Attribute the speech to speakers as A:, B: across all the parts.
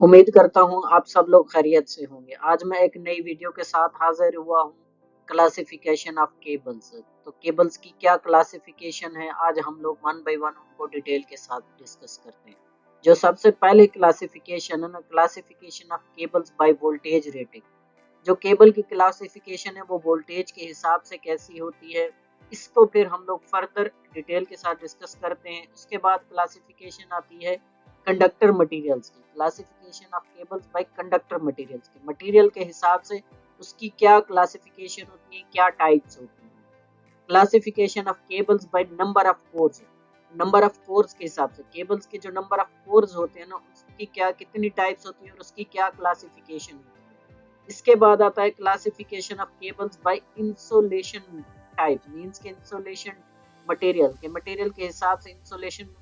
A: उम्मीद करता हूँ आप सब लोग खैरियत से होंगे। आज मैं एक नई वीडियो के साथ हाजिर हुआ हूँ, क्लासिफिकेशन ऑफ केबल्स। तो केबल्स की क्या क्लासिफिकेशन है, आज हम लोग वन बाय वन उनको डिटेल के साथ डिस्कस करते हैं। जो सबसे पहले क्लासिफिकेशन है ना, classification of cables by voltage rating. जो केबल की क्लासिफिकेशन है वो वोल्टेज के हिसाब से कैसी होती है, इसको फिर हम लोग फर्दर डिटेल के साथ डिस्कस करते हैं। उसके बाद क्लासिफिकेशन आती है कंडक्टर मटेरियल्स की, classification of cables by conductor materials की। मटेरियल के हिसाब से उसकी क्या क्लासिफिकेशन होती है, क्या टाइप्स होती है। Classification of cables by number of course, number of course के हिसाब से केबल्स के जो नंबर ऑफ कोर्स होते हैं ना, उसकी क्या कितनी टाइप्स होती है और उसकी क्या क्लासिफिकेशन होती है। इसके बाद आता है classification of cables by insulation type, means के इंसुलेशन मटेरियल के हिसाब से इंसुलेशन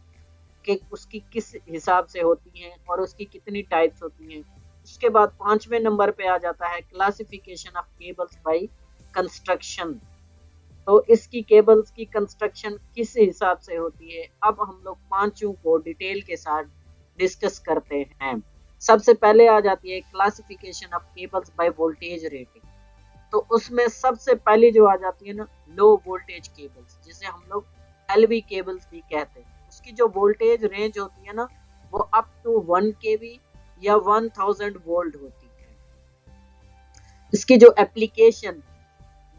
A: के उसकी किस हिसाब से होती हैं और उसकी कितनी टाइप्स होती हैं। उसके बाद 5वें नंबर पे आ जाता है classification of cables by construction. तो इसकी केबल्स की कंस्ट्रक्शन किस हिसाब से होती है, अब हम लोग पांचों को डिटेल के साथ डिस्कस करते हैं। सबसे पहले आ जाती है classification of cables by voltage rating. तो उसमें सबसे पहले जो आ जाती है ना, लो वोल्टेज केबल्स, जिसे हम लोग एलवी केबल्स भी कहते हैं। उसकी जो वोल्टेज रेंज होती है ना, वो अप टू 1 kV या 1000 वोल्ट होती है। इसकी जो एप्लीकेशन,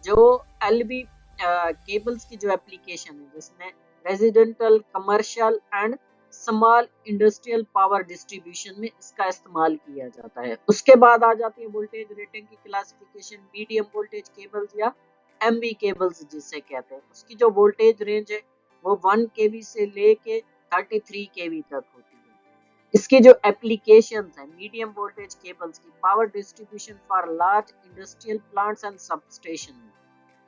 A: जो एलवी केबल्स की जो एप्लीकेशन है, जिसमें residential, commercial and small industrial power distribution में इसका इस्तेमाल किया जाता है। उसके बाद आ जाती है वोल्टेज रेटिंग की क्लासिफिकेशन, मीडियम वोल्टेज केबल्स या एमवी केबल्स जिसे कहते हैं। उसकी जो वोल्टेज रेंज है वो 1 kV से लेके 33 kV तक होती है। इसकी जो एप्लीकेशंस हैं मीडियम वोल्टेज केबल्स की, power distribution for large industrial plants and substation.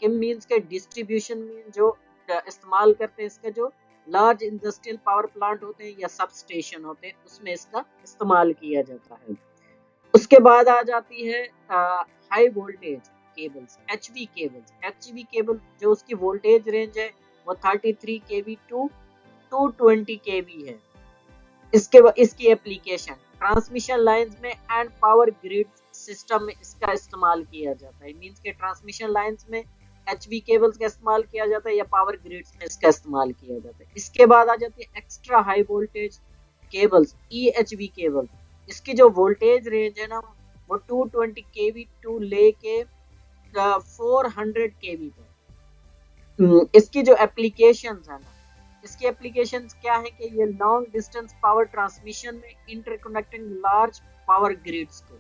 A: के मींस के डिस्ट्रीब्यूशन में जो इस्तेमाल करते हैं, इसके जो लार्ज इंडस्ट्रियल पावर प्लांट होते हैं या सब स्टेशन होते हैं, उसमें इसका इस्तेमाल किया जाता है। उसके बाद आ जाती है high voltage cables, HV cable, जो उसकी वोल्टेज रेंज है वो 33 kV टू 220 kV है। इसकी एप्लीकेशन ट्रांसमिशन लाइंस में एंड पावर ग्रिड सिस्टम में इसका इस्तेमाल किया जाता है। मींस के ट्रांसमिशन लाइंस में एचवी केबल्स का इस्तेमाल किया जाता है या पावर ग्रिड्स में इसका इस्तेमाल किया जाता है। इसके बाद आ जाती है extra high voltage cables, EHV cable. इसकी जो वोल्टेज रेंज है ना, वो 220 kV टू लेके 400 kV तक। इसकी जो एप्लीकेशंस है ना, इसकी एप्लीकेशंस क्या है कि ये लॉन्ग डिस्टेंस पावर ट्रांसमिशन में इंटरकनेक्टिंग लार्ज पावर ग्रिड्स को,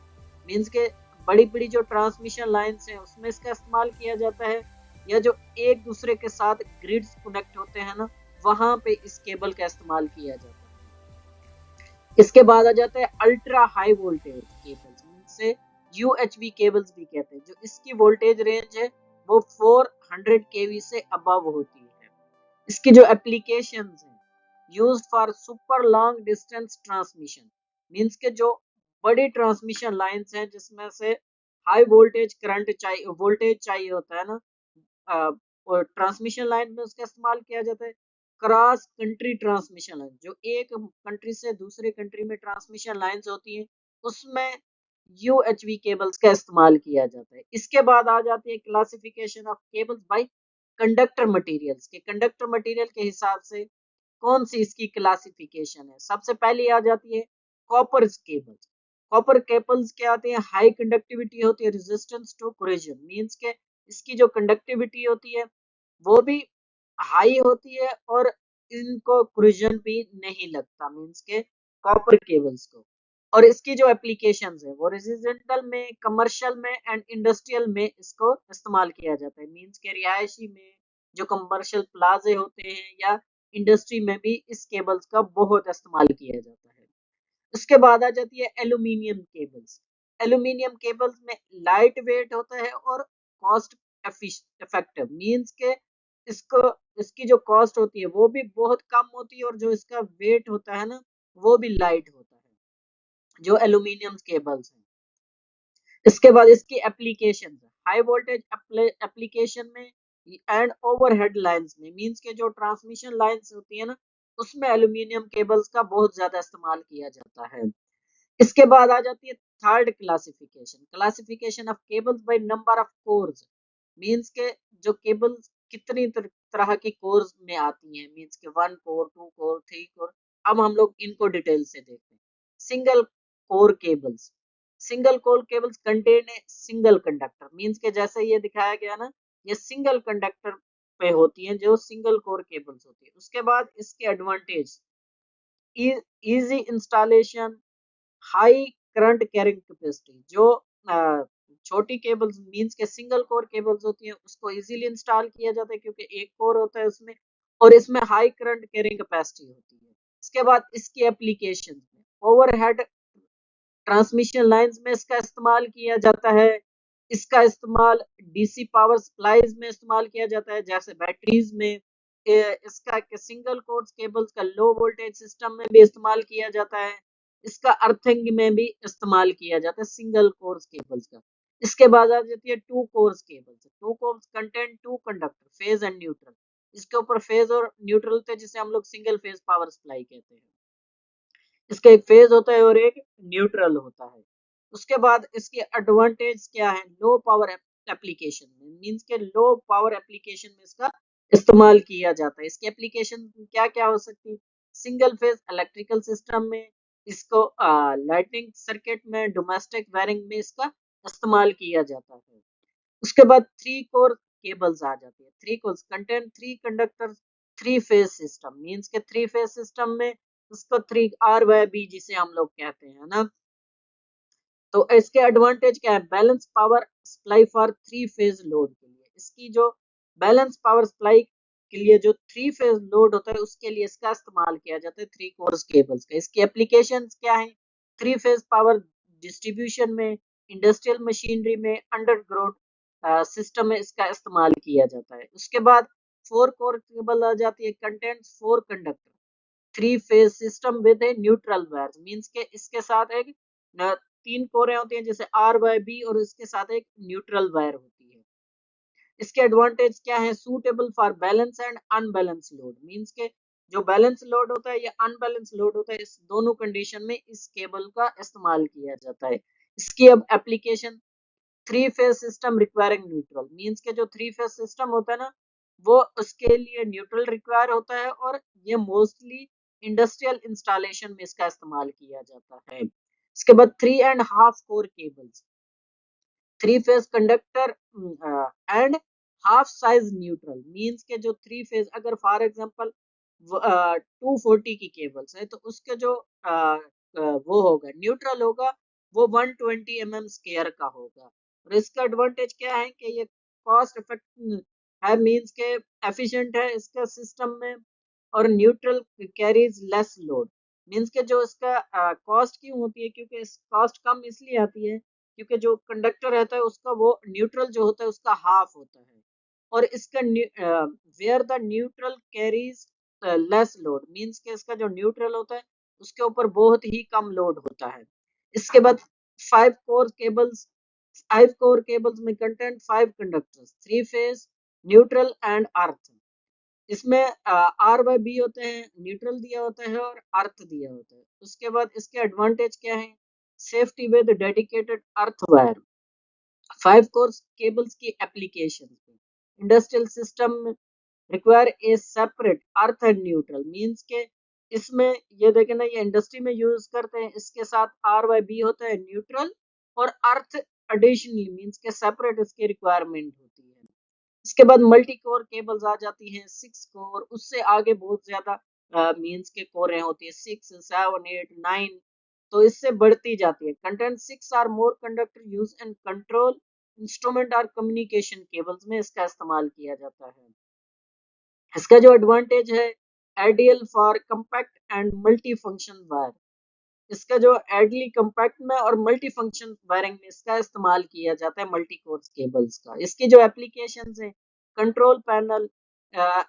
A: मींस के बड़ी बड़ी जो ट्रांसमिशन लाइंस हैं उसमें इसका इस्तेमाल किया जाता है, या जो एक दूसरे के साथ ग्रिड्स कनेक्ट होते हैं ना, वहां पे इस केबल का इस्तेमाल किया जाता है। इसके बाद आ जाता है ultra high voltage cables, means UHV cables भी कहते हैं। जो इसकी वोल्टेज रेंज है वो 400 kV से अबव होती है। इसकी जो एप्लीकेशंस हैं, used for super long distance transmission, means के जो बड़ी ट्रांसमिशन लाइंस हैं जिसमें से हाई वोल्टेज करंट चाहिए, वोल्टेज चाहिए होता है ना, और ट्रांसमिशन लाइन में उसका इस्तेमाल किया जाता है। क्रॉस कंट्री ट्रांसमिशन लाइन, जो एक कंट्री से दूसरे कंट्री में ट्रांसमिशन लाइंस होती हैं, उसमें यूएचवी केबल्स का इस्तेमाल किया जाता है। इसके बाद आ जाती है classification of cables by conductor materials के। कंडक्टर मटेरियल के हिसाब से कौन सी इसकी क्लासिफिकेशन है। सबसे पहले आ जाती है कॉपर केबल्स। कॉपर केबल्स क्या आती है, हाई कंडक्टिविटी होती है, रेजिस्टेंस टू कोरोजन, मींस के इसकी जो कंडक्टिविटी होती है वो भी हाई होती है और इनको कोरोजन भी नहीं लगता, मींस के कॉपर केबल्स को। और इसकी जो एप्लीकेशंस है वो रेजिडेंटल में, कमर्शियल में एंड इंडस्ट्रियल में इसको इस्तेमाल किया जाता है। मींस के रिहायशी में जो कमर्शियल प्लाजे होते हैं या इंडस्ट्री में भी इस केबल्स का बहुत इस्तेमाल किया जाता है। उसके बाद आ जाती है एल्यूमिनियम केबल्स। एल्यूमिनियम केबल्स में लाइट वेट होता है और कॉस्ट इफेक्टिव, मींस के इसको, इसकी जो कॉस्ट होती है वो भी बहुत कम होती है और जो इसका वेट होता है ना, वो भी लाइट होता है, जो एल्यूमिनियम केबल्स हैं। इसके बाद इसकी एप्लीकेशन, हाई वोल्टेज एप्लीकेशन में एंड ओवरहेड लाइंस में, मींस के जो ट्रांसमिशन लाइंस होती है ना, उसमें एल्यूमिनियम केबल्स का बहुत ज्यादा इस्तेमाल किया जाता है। इसके बाद आ जाती है third classification, classification of cables by number of course. Means के जो केबल्स कितनी तरह की कोर्स में आती हैं, मींस के 1 कोर, 2 कोर, 3 कोर। अब हम लोग इनको डिटेल से देखते हैं। Single core cables, single core cables contain a single conductor. Means के जैसे ये दिखाया गया ना, ये सिंगल कंडक्टर पे होती हैं जो सिंगल कोर केबल्स होती है। उसके बाद इसके advantage, easy installation, high current carrying capacity. जो छोटी केबल्स मींस के सिंगल कोर केबल्स होती हैं उसको इजीली इंस्टॉल किया जाता है क्योंकि एक कोर होता है उसमें, और इसमें हाई करंट कैरिंग कैपेसिटी होती है। इसके बाद इसकी एप्लीकेशन में ओवरहेड ट्रांसमिशन लाइंस में इसका इस्तेमाल किया जाता है। इसका इस्तेमाल डीसी पावर सप्लाईज में इस्तेमाल किया जाता है जैसे बैटरीज में। इसका सिंगल कोर केबल्स का लो वोल्टेज सिस्टम में भी इस्तेमाल किया जाता है। इसका अर्थिंग में भी इस्तेमाल किया जाता है सिंगल कोर केबल्स का। इसके बाद आ जाती है two cores cables. Two cores content two conductor, phase and neutral. इसके ऊपर फेज और न्यूट्रल थे जिसे हम लोग सिंगल फेज पावर सप्लाई कहते हैं। इसका एक फेज होता है और एक न्यूट्रल होता है। उसके बाद इसके एडवांटेज क्या है, लो पावर एप्लीकेशन में, मींस के लो पावर एप्लीकेशन में इसका इस्तेमाल किया जाता है। इसकी एप्लीकेशन क्या क्या हो सकती है, सिंगल फेज इलेक्ट्रिकल सिस्टम में, इसको लाइटिंग सर्किट में, डोमेस्टिक वायरिंग में इसका इस्तेमाल किया जाता है। उसके बाद थ्री कोर केबल्स आ जाती है। Three course content three conductor, three phase system. Means के थ्री फेज सिस्टम में उसको 3 RYB जिसे हम लोग कहते हैं ना। तो इसके एडवांटेज क्या है, balance power supply for three phase load के लिए। इसकी जो बैलेंस पावर सप्लाई के लिए जो थ्री फेज लोड होता है उसके लिए इसका इस्तेमाल किया जाता है थ्री कोर्स केबल्स का। इसकी एप्लीकेशन क्या है, थ्री फेज पावर डिस्ट्रीब्यूशन में, इंडस्ट्रियल मशीनरी में, अंडरग्राउंड सिस्टम में इसका इस्तेमाल किया जाता है। उसके बाद फोर कोर केबल आ जाती है, content four conductor, three phase system with a neutral wire. Means के इसके साथ एक 3 कोरें होती हैं जैसे RYB, और इसके साथ एक न्यूट्रल वायर होती है। इसके एडवांटेज क्या है, suitable for balance and unbalance load. Means के जो बैलेंस लोड होता है या अनबैलेंस लोड होता है, इस दोनों कंडीशन में इस केबल का इस्तेमाल किया जाता है। इसकी अब application, three phase system requiring neutral. Means के जो थ्री फेज सिस्टम होता है ना, वो उसके लिए न्यूट्रल रिक्वायर होता है, और ये मोस्टली इंडस्ट्रियल इंस्टॉलेशन में इसका इस्तेमाल किया जाता है। इसके बाद 3.5 core cables, three phase conductor and half size neutral. Means के जो थ्री फेज, अगर फॉर एग्जांपल 240 की केबल्स है तो उसके जो वो होगा न्यूट्रल होगा, वो 120 स्क्वायर का होगा। और इसका एडवांटेज क्या है कि ये कॉस्ट इफेक्टिव है, मींस के एफिशिएंट है इसका सिस्टम में, और neutral carries less load. Means के जो इसका कॉस्ट क्यों होती है, क्योंकि इस कॉस्ट कम इसलिए आती है क्योंकि जो कंडक्टर रहता है उसका वो न्यूट्रल जो होता है उसका हाफ होता है, और इसका where the neutral carries less load. Means के इसका जो न्यूट्रल होता है उसके ऊपर बहुत ही कम लोड होता है। इसके बाद फाइव कोर केबल्स में content five conductors, three phase, neutral and earth. इसमें RYB होते हैं, न्यूट्रल दिया होता है और अर्थ दिया होता है। उसके बाद इसके एडवांटेज क्या है, safety with dedicated earth wire. Five core cables की application, industrial system require a separate earth and neutral. Means के इसमें ये देखें ना, ये इंडस्ट्री में यूज करते हैं, इसके साथ RYB होता है न्यूट्रल, और अर्थ एडिशनली मींस के सेपरेट इसकी रिक्वायरमेंट होती है। इसके बाद मल्टी कोर केबल्स आ जाती हैं, 6 कोर, उससे आगे बहुत ज्यादा मींस के कोरें होती है, 6, 7, 8, 9। तो इससे बढ़ती जाती है। Content 6 or more conductor use in control instrument और कम्युनिकेशन केबल्स में इसका इस्तेमाल किया जाता है। इसका जो एडवांटेज है, ideal for compact and multi function wire. इसका जो आइडियली कंपैक्ट में और मल्टी फंक्शन वायरिंग में इसका इस्तेमाल किया जाता है मल्टी कोर्स केबल्स का। इसकी जो एप्लीकेशंस है, control panel,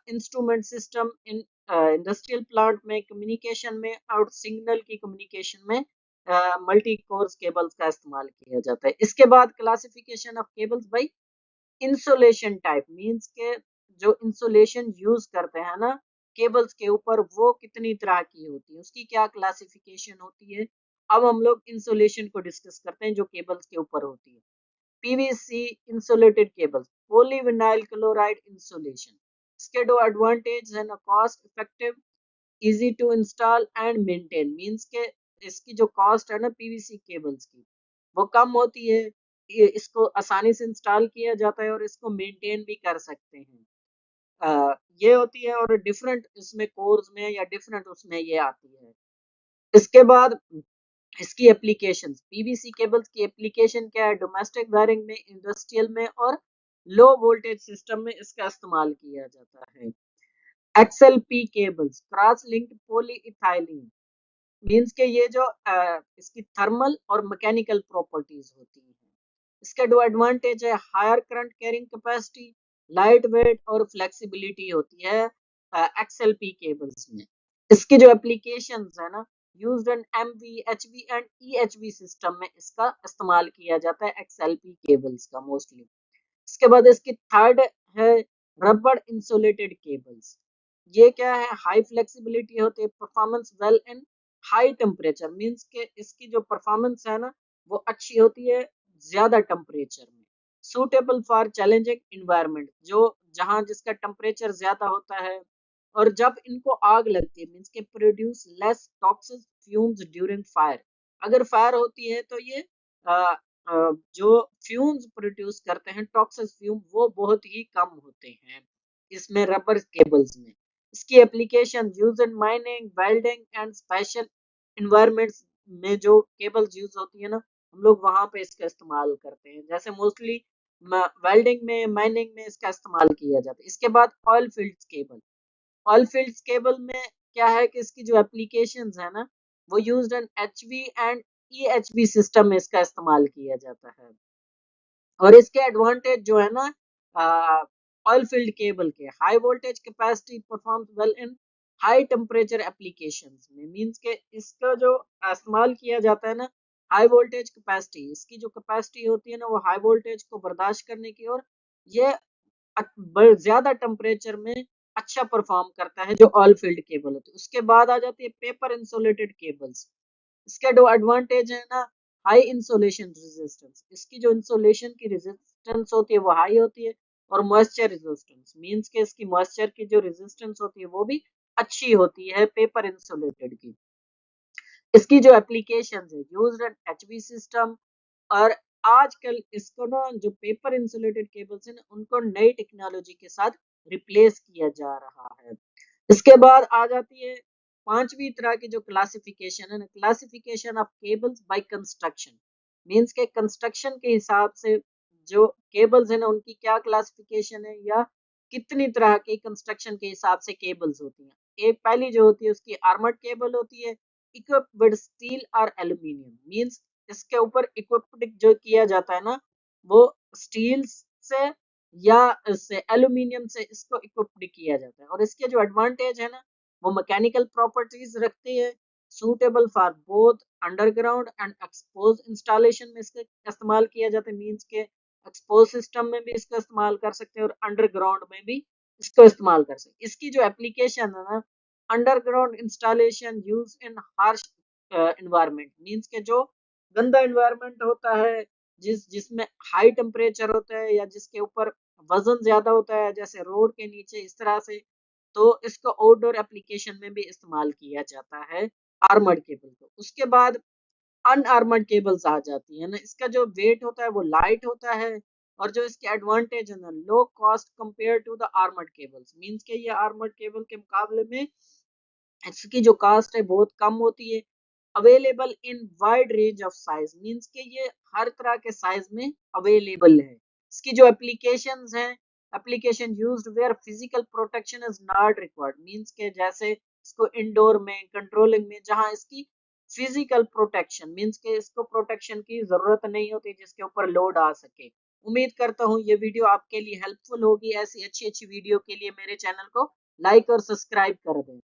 A: instrument system, in industrial plant में, कम्युनिकेशन में, और सिग्नल की कम्युनिकेशन में मल्टी कोर्स केबल्स का इस्तेमाल किया जाता है। इसके बाद classification of cables by insulation type. Means के जो इंसुलेशन यूज करते हैं ना केबल्स के ऊपर, वो कितनी तरह की होती है, उसकी क्या क्लासिफिकेशन होती है, अब हम लोग इंसुलेशन को डिस्कस करते हैं जो केबल्स के ऊपर होती है। PVC insulated cables, polyvinyl chloride insulation. इसके दो एडवांटेज है ना, cost effective, easy to install and maintain. Means के इसकी जो कॉस्ट है ना पीवीसी केबल्स की, वो कम होती है, इसको आसानी से इंस्टॉल किया जाता है और इसको मेंटेन भी कर सकते हैं। ये होती है, और डिफरेंट इसमें कोर्स में या डिफरेंट उसमें ये आती है। इसके बाद इसकी एप्लीकेशंस, पीवीसी केबल्स की एप्लीकेशन क्या है, डोमेस्टिक वायरिंग में, इंडस्ट्रियल में और लो वोल्टेज सिस्टम में इसका इस्तेमाल किया जाता है। XLPE cables, cross linked polyethylene. Means के ये जो इसकी थर्मल और मैकेनिकल प्रॉपर्टीज होती हैं। इसके दो एडवांटेज है, higher current carrying capacity, light weight और फ्लेक्सिबिलिटी होती है एक्सएलपी केबल्स में। इसकी जो एप्लीकेशंस है ना, used in MV, HV and EHV system में इसका इस्तेमाल किया जाता है एक्सएलपी केबल्स का मोस्टली। इसके बाद इसकी थर्ड है रबर इंसुलेटेड केबल्स। ये क्या है, हाई फ्लेक्सिबिलिटी होती है, performance well in high temperature. Means के इसकी जो परफॉर्मेंस है ना वो अच्छी होती है ज्यादा टेम्परेचर में। सूटेबल फॉर चैलेंजिंग इन्वायरमेंट, जो जहां जिसका टेम्परेचर ज्यादा होता है। और जब इनको आग लगती है, मींस के produce less toxic fumes during fire. अगर फायर होती है तो ये जो फ्यूम्स प्रोड्यूस करते हैं टॉक्सिक फ्यूम, वो बहुत ही कम होते हैं इसमें रबर केबल्स में। इसकी application use in mining, welding and special environments में जो केबल्स यूज होती है ना, हम लोग वहां पे इसका इस्तेमाल करते हैं। जैसे मोस्टली वेल्डिंग में, माइनिंग में इसका इस्तेमाल किया जाता है। इसके बाद oil field cable. Oil field cable में क्या है कि इसकी जो एप्लीकेशंस है ना, वो used in HV and EHV system में इसका इस्तेमाल किया जाता है। और इसके एडवांटेज जो है ना ऑयल फील्ड केबल के, high voltage capacity, performs well in high temperature applications में। मींस के इसका जो इस्तेमाल किया जाता है ना, हाई वोल्टेज कैपेसिटी, इसकी जो कैपेसिटी होती है ना वो हाई वोल्टेज को बर्दाश्त करने की, और ये ज्यादा टेम्परेचर में अच्छा परफॉर्म करता है जो ऑयल फील्ड केबल होती है। उसके बाद आ जाती है पेपर इंसुलेटेड केबल्स। इसके दो एडवांटेज है ना, हाई इंसुलेशन रेजिस्टेंस, इसकी जो इंसुलेशन की रेजिस्टेंस होती है वो हाई होती है, और मॉइस्चर रेजिस्टेंस, मींस के इसकी मॉइस्चर की जो रेजिस्टेंस होती है वो भी अच्छी होती है पेपर इंसुलेटेड की। इसकी जो एप्लीकेशन है, यूज्ड इन एचवी सिस्टम। और आजकल इसको ना जो पेपर इंसुलेटेड केबल्स है ना, उनको नई टेक्नोलॉजी के साथ रिप्लेस किया जा रहा है। इसके बाद आ जाती है पांचवी तरह की जो क्लासिफिकेशन है ना, classification of cables by construction. Means के कंस्ट्रक्शन के हिसाब से जो केबल्स है ना उनकी क्या क्लासिफिकेशन है, या कितनी तरह की कंस्ट्रक्शन के हिसाब से केबल्स होती हैं। एक पहली जो होती है उसकी आर्मर्ड केबल होती है, इक्विप्ड विद स्टील और एल्यूमिनियम। मींस इसके ऊपर इक्विप्ड जो किया जाता है ना, वो स्टील से या इससे एल्यूमिनियम से इसको इक्विप्ड किया जाता है। और इसके जो एडवांटेज है ना, वो मैकेनिकल प्रॉपर्टीज रखती है, suitable for both underground and expose installation में इसका इस्तेमाल किया जाता है। मींस के एक्सपोज सिस्टम में भी इसका इस्तेमाल कर सकते हैं और अंडरग्राउंड में भी इसको इस्तेमाल कर सकते हैं। इसकी जो एप्लीकेशन है ना, underground installation use in harsh environment. Means के जो गंदा एनवायरनमेंट होता है, जिसमें हाई टेम्परेचर होता है या जिसके ऊपर वजन ज्यादा होता है, जैसे रोड के नीचे इस तरह से, तो इसको आउटडोर एप्लीकेशन में भी इस्तेमाल किया जाता है आर्मर्ड केबल को। उसके बाद अनआर्मर्ड केबल्स आ जाती है ना, इसका जो वेट होता है वो लाइट होता है, और जो इसके एडवांटेज है ना, low cost compare to the armoured cables. Means के ये आर्मर्ड केबल के मुकाबले में इसकी जो कास्ट है बहुत कम होती है। Available in wide range of size, means के ये हर तरह के साइज में अवेलेबल है। इसकी जो एप्लीकेशंस हैं, application used where physical protection is not required. Means के जैसे इसको इंडोर में, कंट्रोलिंग में, जहां इसकी फिजिकल प्रोटेक्शन, मींस के इसको प्रोटेक्शन की जरूरत नहीं होती जिसके ऊपर लोड आ सके। उम्मीद करता हूँ ये वीडियो आपके लिए हेल्पफुल होगी। ऐसी अच्छी अच्छी वीडियो के लिए मेरे चैनल को लाइक और सब्सक्राइब कर दें।